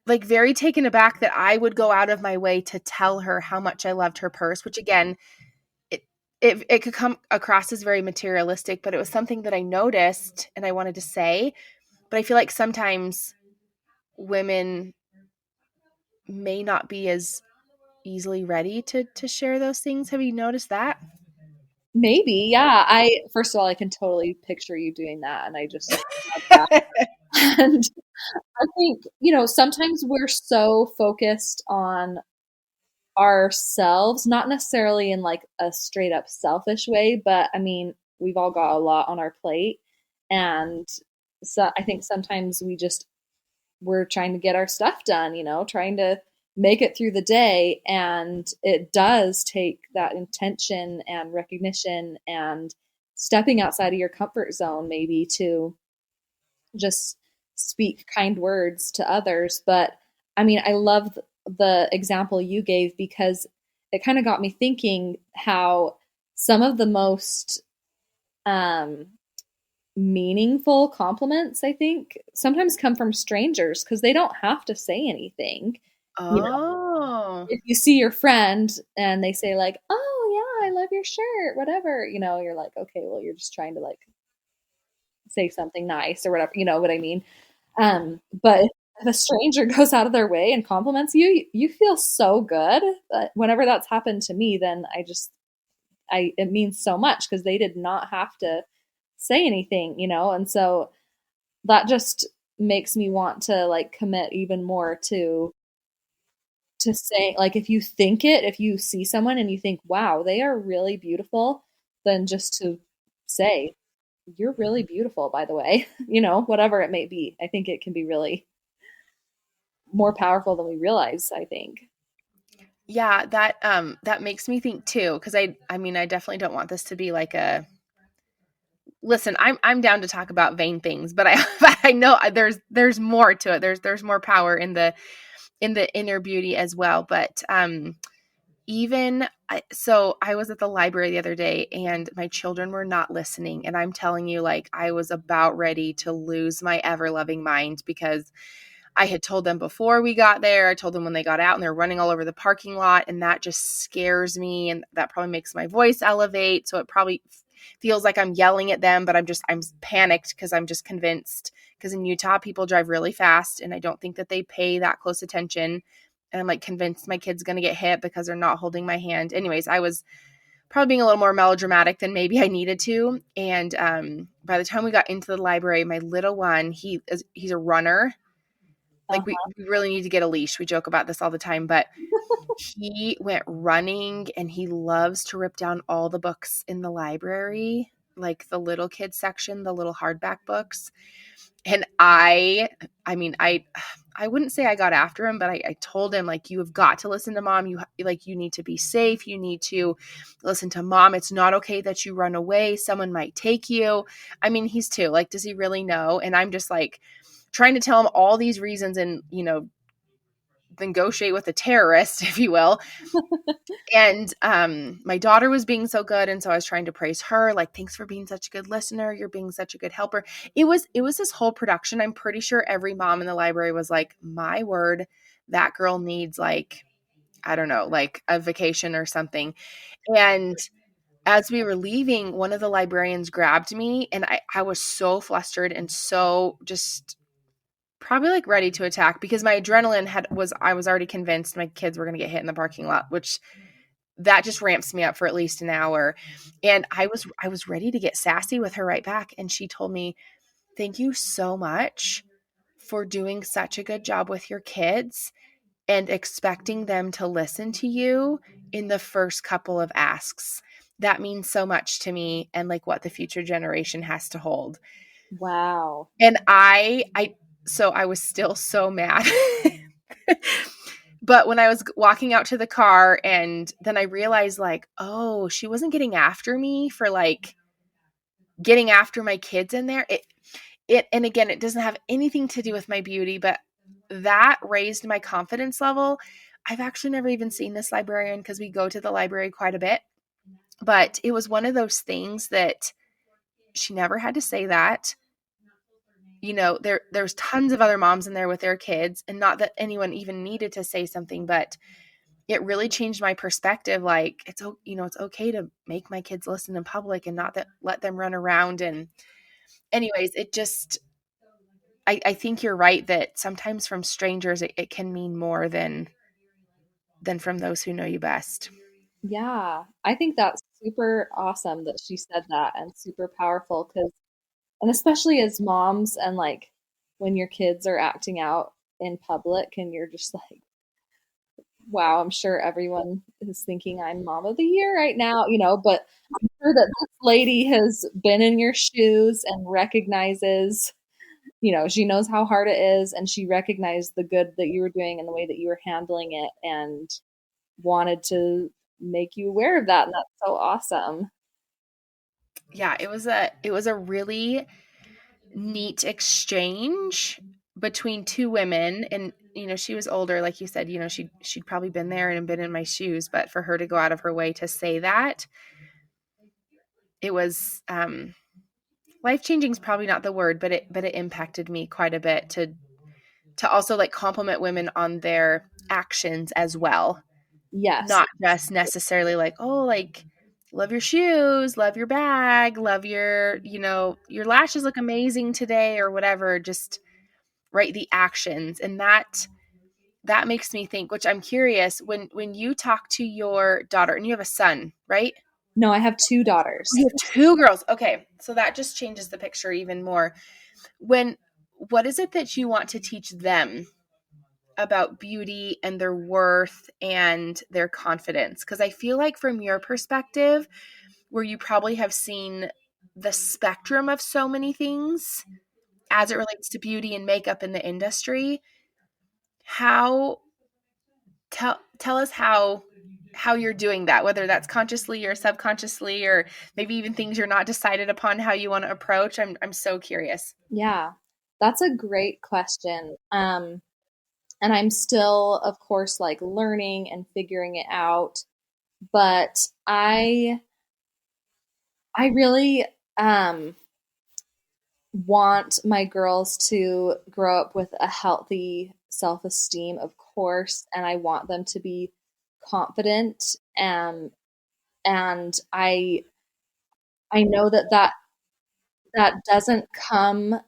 like very taken aback that I would go out of my way to tell her how much I loved her purse, which again, it, it could come across as very materialistic, but it was something that I noticed and I wanted to say. But I feel like sometimes women may not be as easily ready to share those things. Have you noticed that? Maybe, yeah. I first of all, I can totally picture you doing that, and I just love that. And I think, sometimes we're so focused on ourselves, not necessarily in like a straight up selfish way, but I mean, we've all got a lot on our plate. And so I think sometimes we're trying to get our stuff done, trying to make it through the day. And it does take that intention and recognition and stepping outside of your comfort zone, maybe to just speak kind words to others. But I mean, I love the example you gave because it kind of got me thinking how some of the most um, meaningful compliments, I think, sometimes come from strangers because they don't have to say anything. You know, Oh. if you see your friend and they say, like, oh, yeah, I love your shirt, whatever, you're like, okay, well, you're just trying to like say something nice or whatever, you know what I mean? But if a stranger goes out of their way and compliments you, you feel so good. Whenever that's happened to me, then it means so much because they did not have to say anything, and so that just makes me want to like commit even more to say, like, if you see someone and you think, wow, they are really beautiful, then just to say, you're really beautiful, by the way, whatever it may be. I think it can be really more powerful than we realize, I think. Yeah, that makes me think too, because I mean I definitely don't want this to be like a listen, I'm down to talk about vain things, but I but I know there's more to it. There's more power in the inner beauty as well. But so I was at the library the other day and my children were not listening, and I'm telling you, like, I was about ready to lose my ever loving mind because I had told them before we got there. I told them when they got out, and they're running all over the parking lot, and that just scares me, and that probably makes my voice elevate. So it probably feels like I'm yelling at them, but I'm panicked because I'm just convinced, because in Utah people drive really fast and I don't think that they pay that close attention. And I'm like convinced my kid's going to get hit because they're not holding my hand. Anyways, I was probably being a little more melodramatic than maybe I needed to. And by the time we got into the library, my little one, he's a runner. Like Uh-huh. we really need to get a leash. We joke about this all the time, but he went running and he loves to rip down all the books in the library, like the little kids section, the little hardback books. And I mean, I wouldn't say I got after him, but I told him, like, you have got to listen to mom. You need to be safe. You need to listen to mom. It's not okay that you run away. Someone might take you. I mean, he's two. Like, does he really know? And I'm just like trying to tell him all these reasons and, negotiate with a terrorist, if you will. And my daughter was being so good, and so I was trying to praise her, like, thanks for being such a good listener, you're being such a good helper. It was this whole production. I'm pretty sure every mom in the library was like, my word, that girl needs, like, I don't know, like a vacation or something. And as we were leaving, one of the librarians grabbed me, and I was so flustered and so just probably like ready to attack because my adrenaline I was already convinced my kids were going to get hit in the parking lot, which that just ramps me up for at least an hour. And I was ready to get sassy with her right back. And she told me, "Thank you so much for doing such a good job with your kids and expecting them to listen to you in the first couple of asks. That means so much to me and like what the future generation has to hold." Wow. And so I was still so mad. But when I was walking out to the car and then I realized like, oh, she wasn't getting after me for like getting after my kids in there. And again, it doesn't have anything to do with my beauty, but that raised my confidence level. I've actually never even seen this librarian because we go to the library quite a bit, but it was one of those things that she never had to say that. You know, there's tons of other moms in there with their kids, and not that anyone even needed to say something, but it really changed my perspective. Like it's okay to make my kids listen in public and not that let them run around. And anyways, it just, I think you're right that sometimes from strangers, it can mean more than from those who know you best. Yeah. I think that's super awesome that she said that and super powerful because, and especially as moms and like when your kids are acting out in public and you're just like, wow, I'm sure everyone is thinking I'm mom of the year right now, but I'm sure that this lady has been in your shoes and recognizes, she knows how hard it is and she recognized the good that you were doing and the way that you were handling it and wanted to make you aware of that. And that's so awesome. Yeah, it was a really neat exchange between two women. And she was older, like you said. She'd probably been there and been in my shoes, but for her to go out of her way to say that, it was life changing is probably not the word, but it impacted me quite a bit to also like compliment women on their actions as well, Yes. not just necessarily like, oh, like love your shoes, love your bag, love your lashes look amazing today or whatever. Just right, the actions. And that makes me think, which I'm curious, when you talk to your daughter, and you have a son, right? No, I have two daughters. You have two girls. Okay. So that just changes the picture even more. What is it that you want to teach them about beauty and their worth and their confidence? Because I feel like from your perspective, where you probably have seen the spectrum of so many things as it relates to beauty and makeup in the industry, how tell us how you're doing that, whether that's consciously or subconsciously, or maybe even things you're not decided upon how you want to approach. I'm so curious. Yeah, that's a great question. And I'm still, of course, like learning and figuring it out. But I really want my girls to grow up with a healthy self-esteem, of course, and I want them to be confident. And I know that doesn't come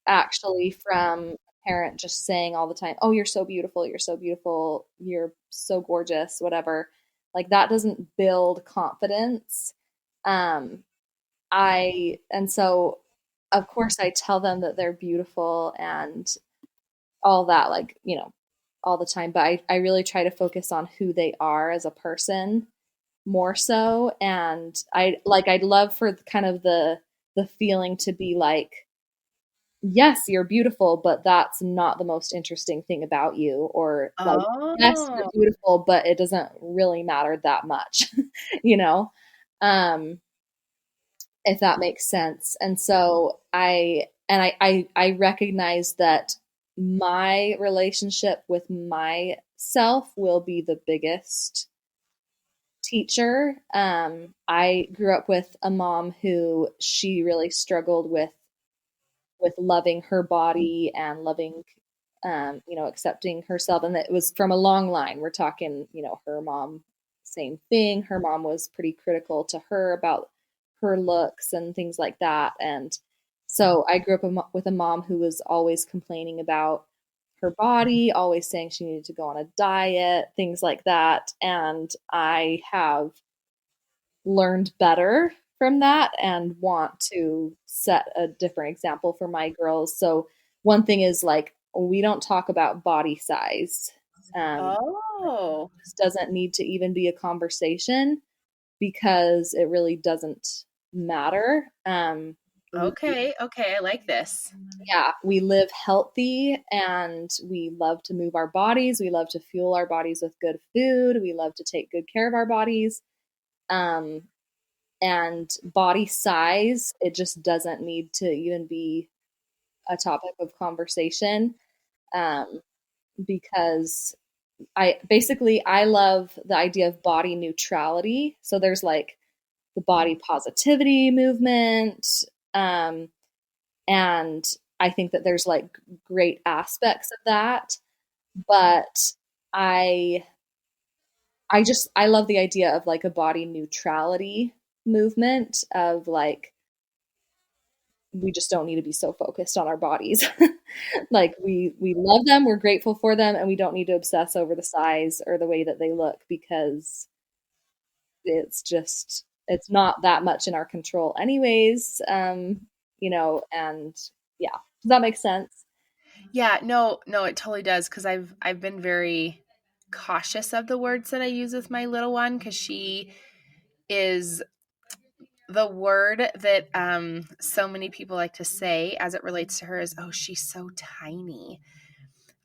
actually from a parent just saying all the time, "Oh, you're so beautiful, you're so beautiful, you're so gorgeous," whatever. Like that doesn't build confidence. Um, and so of course I tell them that they're beautiful and all that, like, all the time, but I really try to focus on who they are as a person more so. And I'd love for kind of the feeling to be like, yes, you're beautiful, but that's not the most interesting thing about you. Or like, yes, you're Oh, beautiful, but it doesn't really matter that much, you know? Um, if that makes sense. And so I recognize that my relationship with myself will be the biggest teacher. I grew up with a mom who she really struggled with loving her body and loving, accepting herself. And it was from a long line. We're talking, her mom, same thing. Her mom was pretty critical to her about her looks and things like that. And So I grew up with a mom who was always complaining about her body, always saying she needed to go on a diet, things like that. And I have learned better from that and want to set a different example for my girls. So one thing is like, we don't talk about body size. Oh, This doesn't need to even be a conversation because it really doesn't matter. okay. Okay. I like this. Yeah, we live healthy and we love to move our bodies. We love to fuel our bodies with good food. We love to take good care of our bodies. Um, and body size, it just doesn't need to even be a topic of conversation, um, because I love the idea of body neutrality. So there's like the body positivity movement, um, and I think that there's like great aspects of that, but I I love the idea of like a body neutrality movement of like we just don't need to be so focused on our bodies. Like we love them, we're grateful for them, and we don't need to obsess over the size or the way that they look because it's not that much in our control anyways. And yeah. Does that make sense? Yeah, no, no, it totally does because I've been very cautious of the words that I use with my little one because she is the word that so many people like to say as it relates to her is, oh, she's so tiny.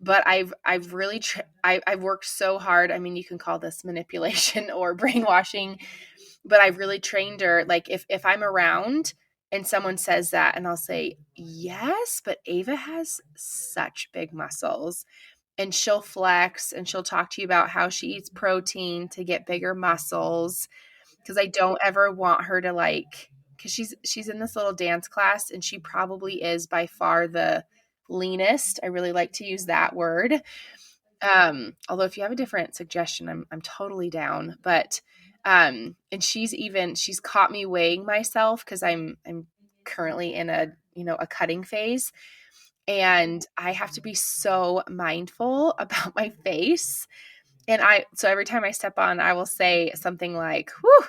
But I've really I've worked so hard. I mean, you can call this manipulation or brainwashing, but I've really trained her. Like if I'm around and someone says that, and I'll say yes, but Ava has such big muscles, and she'll flex and she'll talk to you about how she eats protein to get bigger muscles because I don't ever want her to like because she's in this little dance class and she probably is by far the leanest. I really like to use that word. Although if you have a different suggestion, I'm totally down. But and she's caught me weighing myself because I'm currently in a cutting phase. And I have to be so mindful about my face. And so every time I step on, I will say something like, whew,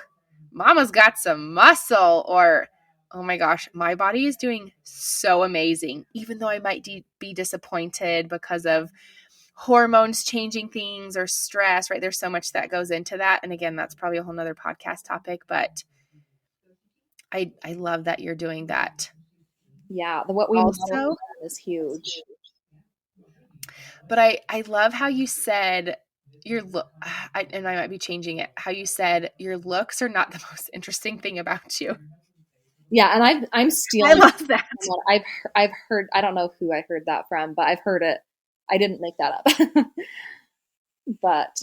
mama's got some muscle, or, oh my gosh, my body is doing so amazing, even though I might be disappointed because of hormones changing things or stress, right? There's so much that goes into that. And again, that's probably a whole nother podcast topic, but I love that you're doing that. Yeah, what we model Also, is huge. but I love how you said your look, and I might be changing it, how you said your looks are not the most interesting thing about you. Yeah, and I'm I stealing love that. I've heard, I don't know who I heard that from, but I've heard it. I didn't make that up. But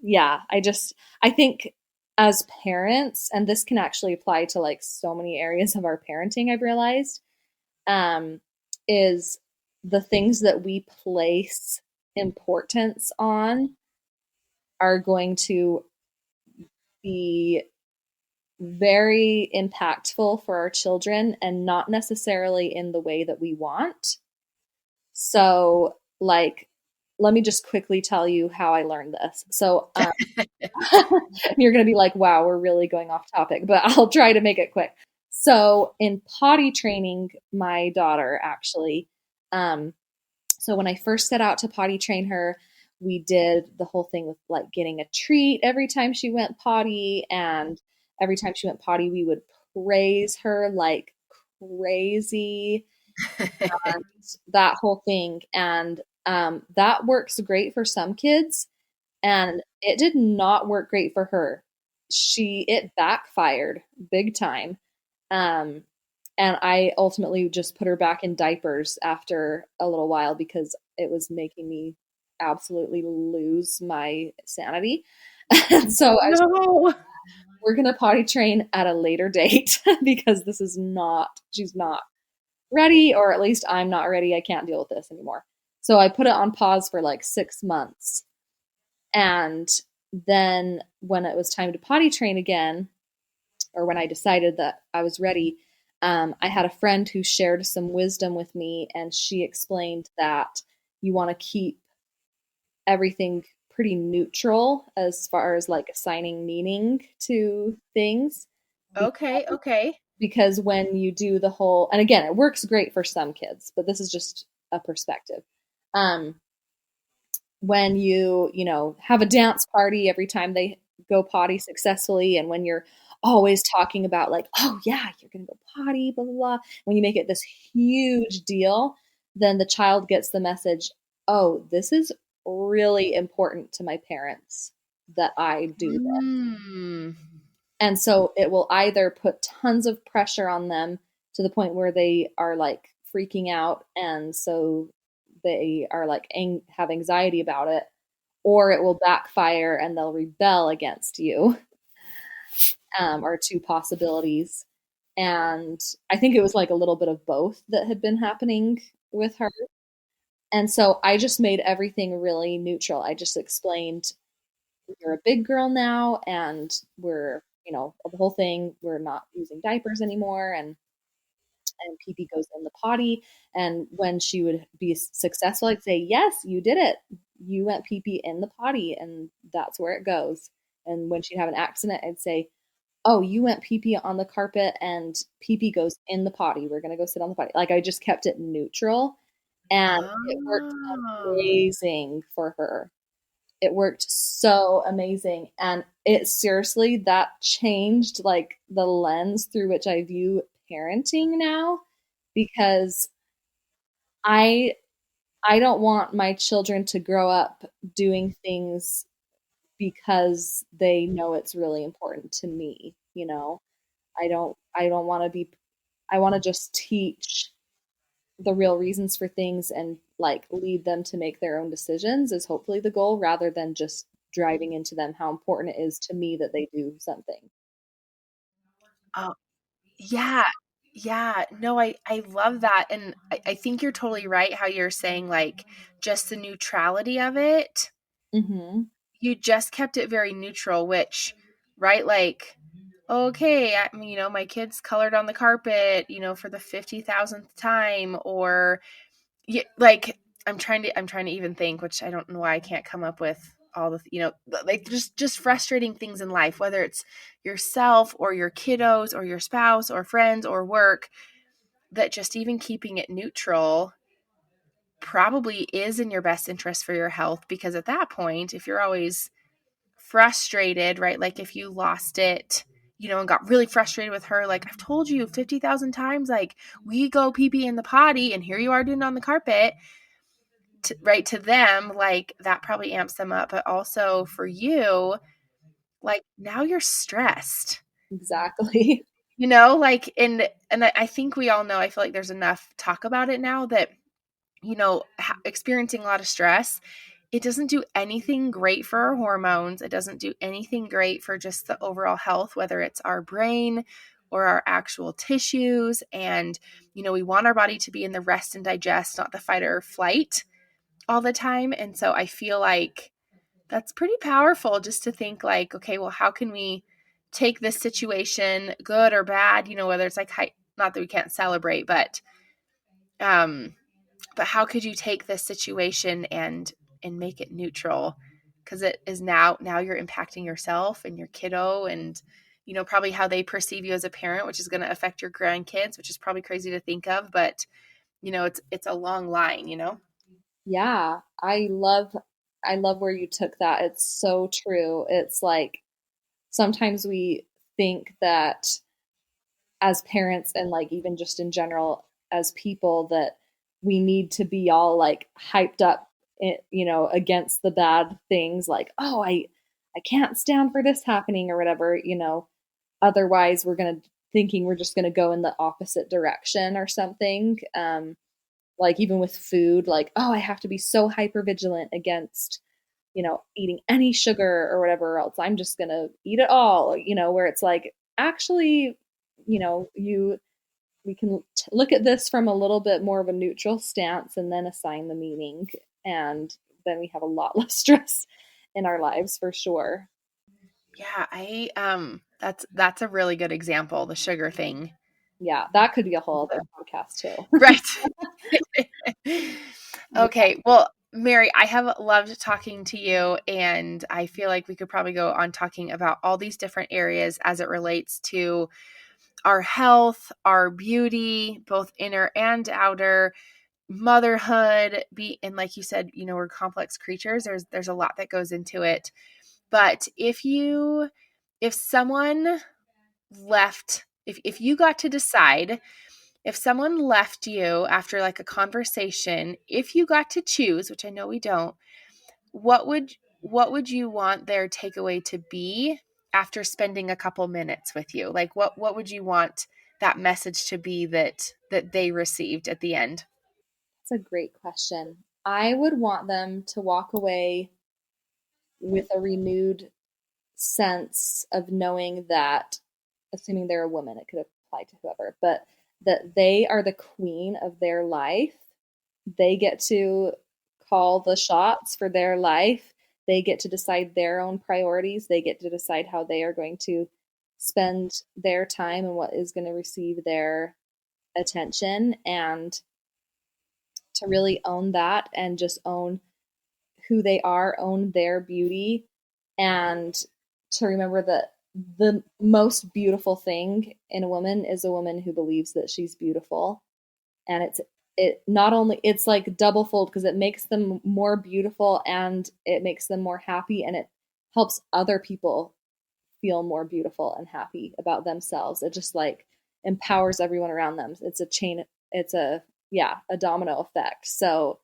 yeah, I think as parents, and this can actually apply to like so many areas of our parenting, I've realized, um, is the things that we place importance on are going to be very impactful for our children and not necessarily in the way that we want. So, like, let me just quickly tell you how I learned this. So, you're going to be like, wow, we're really going off topic, but I'll try to make it quick. So, in potty training my daughter, actually, um, so when I first set out to potty train her, we did the whole thing with like getting a treat every time she went potty. And every time she went potty, we would praise her like crazy, and that whole thing. And that works great for some kids. And it did not work great for her. It backfired big time. Um, and I ultimately just put her back in diapers after a little while because it was making me absolutely lose my sanity. And so I was, No. we're going to potty train at a later date because she's not ready, or at least I'm not ready. I can't deal with this anymore. So I put it on pause for like 6 months. And then when it was time to potty train again, or when I decided that I was ready, I had a friend who shared some wisdom with me, and she explained that you want to keep everything pretty neutral as far as like assigning meaning to things. Okay, okay. Because when you do the whole, and again, it works great for some kids, but this is just a perspective. Um, when you know, have a dance party every time they go potty successfully, and when you're always talking about like, oh yeah, you're gonna go potty, blah blah blah. When you make it this huge deal, then the child gets the message, oh, this is really important to my parents that I do this. Mm. And so it will either put tons of pressure on them to the point where they are like freaking out. And so they are like have anxiety about it, or it will backfire and they'll rebel against you, are two possibilities. And I think it was like a little bit of both that had been happening with her. And so I just made everything really neutral. I just explained, you're a big girl now, and we're, you know, the whole thing, we're not using diapers anymore, and pee pee goes in the potty. And when she would be successful, I'd say, yes, you did it, you went pee pee in the potty, and that's where it goes. And when she'd have an accident, I'd say, oh, you went pee pee on the carpet, and pee pee goes in the potty, we're going to go sit on the potty. Like, I just kept it neutral, and it worked Oh. amazing for her. It worked so amazing. And it seriously, that changed like the lens through which I view parenting now, because I I don't want my children to grow up doing things because they know it's really important to me, you know. I don't want to be, I want to just teach the real reasons for things and like lead them to make their own decisions is hopefully the goal, rather than just driving into them how important it is to me that they do something. Oh, yeah. Yeah. No, I love that. And I think you're totally right how you're saying like just the neutrality of it. Mm-hmm. You just kept it very neutral, which, right, like, okay, you know, my kids colored on the carpet, you know, for the 50,000th time, or yeah, like I'm trying to even think, which I don't know why I can't come up with all the, you know, like just frustrating things in life, whether it's yourself or your kiddos or your spouse or friends or work, that just even keeping it neutral probably is in your best interest for your health, because at that point, if you're always frustrated, right? Like if you lost it, you know, and got really frustrated with her, like I've told you 50,000 times, like we go pee pee in the potty and here you are doing it on the carpet, right? To them, like that probably amps them up. But also for you, like now you're stressed, Exactly. you know, like, and I think we all know, I feel like there's enough talk about it now that, you know, experiencing a lot of stress, it doesn't do anything great for our hormones. It doesn't do anything great for just the overall health, whether it's our brain or our actual tissues. And, you know, we want our body to be in the rest and digest, not the fight or flight all the time. And so I feel like that's pretty powerful, just to think like, okay, well, how can we take this situation, good or bad, you know, whether it's like, not that we can't celebrate, um, but how could you take this situation and make it neutral, because it is now you're impacting yourself and your kiddo, and you know probably how they perceive you as a parent, which is going to affect your grandkids, which is probably crazy to think of, but you know it's a long line, you know. Yeah, I love where you took that. It's so true. It's like sometimes we think that as parents, and like even just in general as people, that we need to be all like hyped up, you know, against the bad things, like, oh, I can't stand for this happening or whatever, you know. Otherwise we're going to thinking we're just going to go in the opposite direction or something. Like even with food, like, oh, I have to be so hyper vigilant against, you know, eating any sugar or whatever, else I'm just going to eat it all, you know, where it's like, actually, you know, we can look at this from a little bit more of a neutral stance and then assign the meaning, and then we have a lot less stress in our lives for sure. Yeah, I that's a really good example, the sugar thing. Yeah, that could be a whole other podcast too. Right. Yeah. Okay. Well, Merrie, I have loved talking to you, and I feel like we could probably go on talking about all these different areas as it relates to our health, our beauty, both inner and outer, motherhood, and like you said, we're complex creatures. There's a lot that goes into it. But if someone left, if you got to decide, if someone left you after like a conversation, if you got to choose, which I know we don't, what would you want their takeaway to be after spending a couple minutes with you? Like what would you want that message to be that they received at the end? That's a great question. I would want them to walk away with a renewed sense of knowing that, assuming they're a woman, it could apply to whoever, but that they are the queen of their life. They get to call the shots for their life. They get to decide their own priorities. They get to decide how they are going to spend their time and what is going to receive their attention, and to really own that and just own who they are, own their beauty, and to remember that the most beautiful thing in a woman is a woman who believes that she's beautiful. And it not only, it's like double fold, because it makes them more beautiful and it makes them more happy, and it helps other people feel more beautiful and happy about themselves. It just like empowers everyone around them. It's a chain, it's a domino effect. So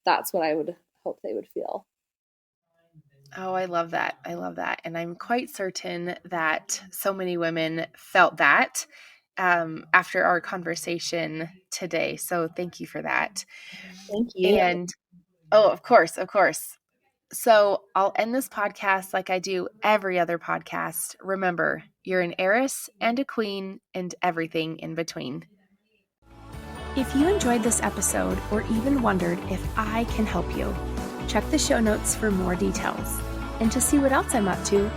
that's what I would hope they would feel. Oh, I love that. I love that. And I'm quite certain that so many women felt that after our conversation today. So thank you for that. Thank you. And oh, of course, of course. So I'll end this podcast like I do every other podcast. Remember, you're an heiress and a queen and everything in between. If you enjoyed this episode or even wondered if I can help you, check the show notes for more details. And to see what else I'm up to,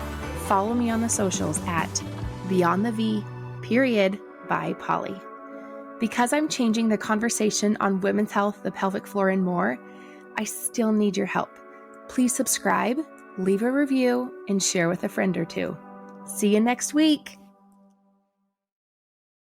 follow me on the socials at Beyond the V, by Polly. Because I'm changing the conversation on women's health, the pelvic floor, and more, I still need your help. Please subscribe, leave a review, and share with a friend or two. See you next week.